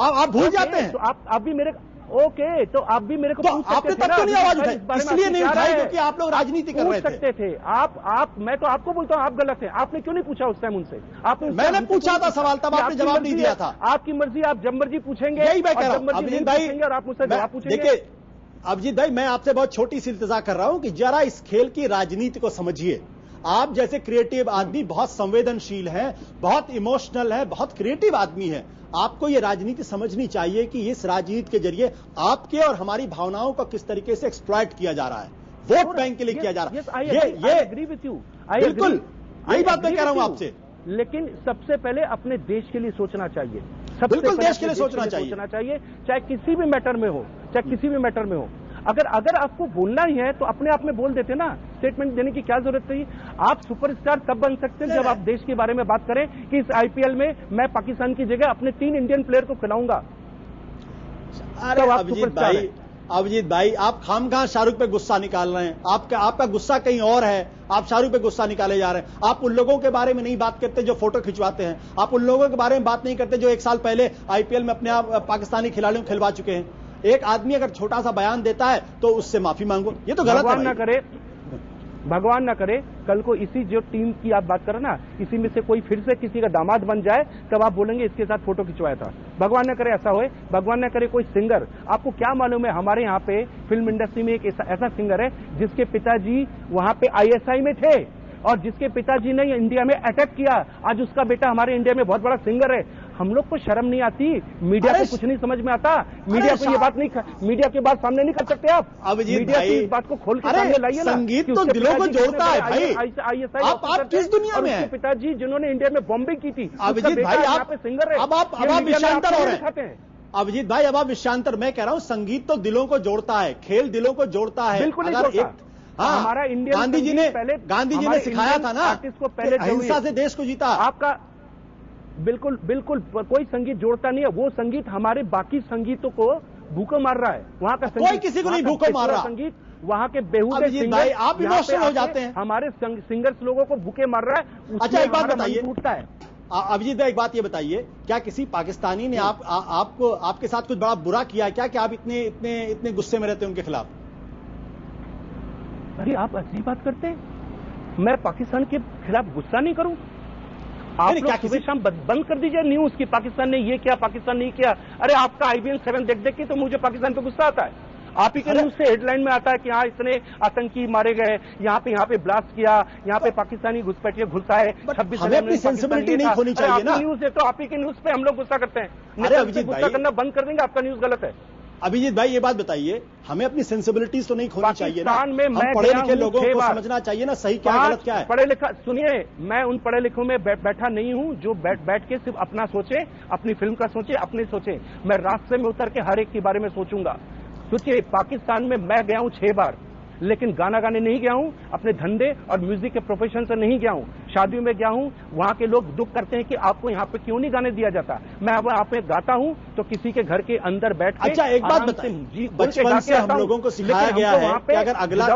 आप भूल जाते हैं। तो आप भी मेरे ओके, तो आप भी मेरे को तो आपने तब क्यों नहीं आवाज उठाई? इसलिए नहीं उठाई क्योंकि आप लोग राजनीति कर रहे सकते थे। मैं तो आपको बोलता हूं आप गलत हैं। आपने क्यों नहीं पूछा उस टाइम उनसे? आपने मैंने पूछा था सवाल, तब आपने जवाब नहीं दिया था। आपकी मर्जी, आप जब मर्जी पूछेंगे। यही मैं कह रहा हूं अभिजीत भाई, और आप मुझसे जवाब पूछेंगे। देखिए अभिजीत भाई, मैं आपसे बहुत छोटी सी इल्तिजा कर रहा हूं कि जरा इस खेल की राजनीति को समझिए। आप जैसे क्रिएटिव आदमी बहुत संवेदनशील हैं, बहुत इमोशनल है, बहुत क्रिएटिव आदमी है। आपको ये राजनीति समझनी चाहिए कि इस राजनीति के जरिए आपके और हमारी भावनाओं को किस तरीके से एक्सप्लॉइट किया जा रहा है, वोट बैंक के लिए किया जा रहा है। ये एग्री विथ यू, बिल्कुल यही बात मैं कह रहा हूं आपसे। लेकिन सबसे पहले अपने देश के लिए सोचना चाहिए। बिल्कुल देश के लिए सोचना चाहिए, चाहे किसी भी मैटर में हो, चाहे किसी भी मैटर में हो। अगर आपको बोलना ही है तो अपने आप में बोल देते ना, स्टेटमेंट देने की क्या जरूरत थी? आप सुपरस्टार तब बन सकते हैं जब आप देश के बारे में बात करें कि इस आईपीएल में मैं पाकिस्तान की जगह अपने 3 इंडियन प्लेयर को खिलाऊंगा। अरे अभिजीत भाई, आप खामखा शाहरुख पे गुस्सा निकाल रहे हैं। आपका गुस्सा कहीं और है, आप शाहरुख पे गुस्सा निकाले जा रहे हैं। आप उन लोगों के बारे में नहीं बात करते जो फोटो खिंचवाते हैं, आप उन लोगों के बारे में बात नहीं करते जो 1 साल पहले आईपीएल में अपने आप पाकिस्तानी खिलाड़ियों को खिलवा चुके हैं। एक आदमी अगर छोटा सा बयान देता है तो उससे माफी मांगो, ये तो गलत है। भगवान ना करे कल को इसी जो टीम की आप बात करें ना, इसी में से कोई फिर से किसी का दामाद बन जाए, तब आप बोलेंगे इसके साथ फोटो खिंचवाया था। भगवान ना करे ऐसा होए। भगवान ना करे कोई सिंगर, आपको क्या मालूम है हमारे यहाँ पे फिल्म इंडस्ट्री में एक ऐसा सिंगर है जिसके पिताजी वहां पे आईएसआई में थे और जिसके पिताजी ने इंडिया में अटैक किया। आज उसका बेटा हमारे इंडिया में बहुत बड़ा सिंगर है। हम लोग को शर्म नहीं आती? मीडिया को कुछ नहीं समझ में आता? मीडिया को ये बात नहीं, मीडिया की बात सामने नहीं कर सकते आप? मीडिया की इस बात को खोल के सामने लाइए ना। संगीत तो दिलों को जोड़ता है भाई। आप किस दुनिया में हैं? पिताजी जिन्होंने इंडिया में बॉम्बिंग की थी, अभिजीत भाई आप सिंगर है। अब आप विषयांतर हो रहे हैं। अभिजीत भाई अब आप विषयांतर, मैं कह रहा हूं संगीत तो दिलों को जोड़ता है, खेल दिलों को जोड़ता है। बिल्कुल हमारा इंडिया गांधी जी ने सिखाया था ना, अहिंसा से देश को जीता। आपका बिल्कुल कोई संगीत जोड़ता नहीं है। वो संगीत हमारे बाकी संगीतों को भूखों मार रहा है। वहां का कोई किसी को नहीं भूखों मार रहा। संगीत वहां के बेहूदे सिंगर, आप इमोशनल हो जाते हैं। हमारे सिंगर्स लोगों को भूखे मार रहा है। अच्छा एक बात बताइए, टूटता है। अभिजीत भाई एक बात ये बताइए, क्या किसी पाकिस्तानी ने आपको आपके साथ कुछ बड़ा बुरा किया है क्या कि आप इतने गुस्से में रहते हैं उनके खिलाफ? अरे आप ऐसी बात करते हैं? मैं पाकिस्तान के खिलाफ गुस्सा नहीं करूं? आप लोग सुबह शाम बंद कर दीजिए न्यूज की पाकिस्तान ने ये किया, पाकिस्तान ने किया। अरे आपका आईबीएल 7 देख के तो मुझे पाकिस्तान पे गुस्सा आता है। आप ही के न्यूज से हेडलाइन में आता है कि हाँ इतने आतंकी मारे गए, यहाँ पे ब्लास्ट किया, यहाँ पे पाकिस्तानी घुसपैठिए घुसा है। 26 अपनी सेंसिबिलिटी नहीं होनी चाहिए ना। न्यूज है तो आप ही के न्यूज पे हम लोग गुस्सा करते हैं। गुस्सा करना बंद कर देंगे, आपका न्यूज गलत है। अभिजीत भाई ये बात बताइए, हमें अपनी सेंसिबिलिटीज तो नहीं खोनी चाहिए ना? हम पढ़े लिखे लोगों को समझना चाहिए ना सही क्या गलत क्या है। पढ़े लिखा सुनिए, मैं उन पढ़े लिखों में बैठा नहीं हूं जो बैठ के सिर्फ अपना सोचे, अपनी फिल्म का सोचे, अपने सोचे। मैं रास्ते में उतर के हर एक के बारे में सोचूंगा। सोचिए पाकिस्तान में मैं गया हूं 6 बार, लेकिन गाना गाने नहीं गया हूं, अपने धंधे और म्यूजिक के प्रोफेशन से नहीं गया हूं। शादियों में गया हूं, वहां के लोग दुख करते हैं कि आपको यहाँ पे क्यों नहीं गाने दिया जाता। मैं अब यहाँ पे गाता हूं तो किसी के घर के अंदर बैठ के। अच्छा एक बात बताइए, बचपन से हम लोगों को सिखाया गया है कि अगर अगला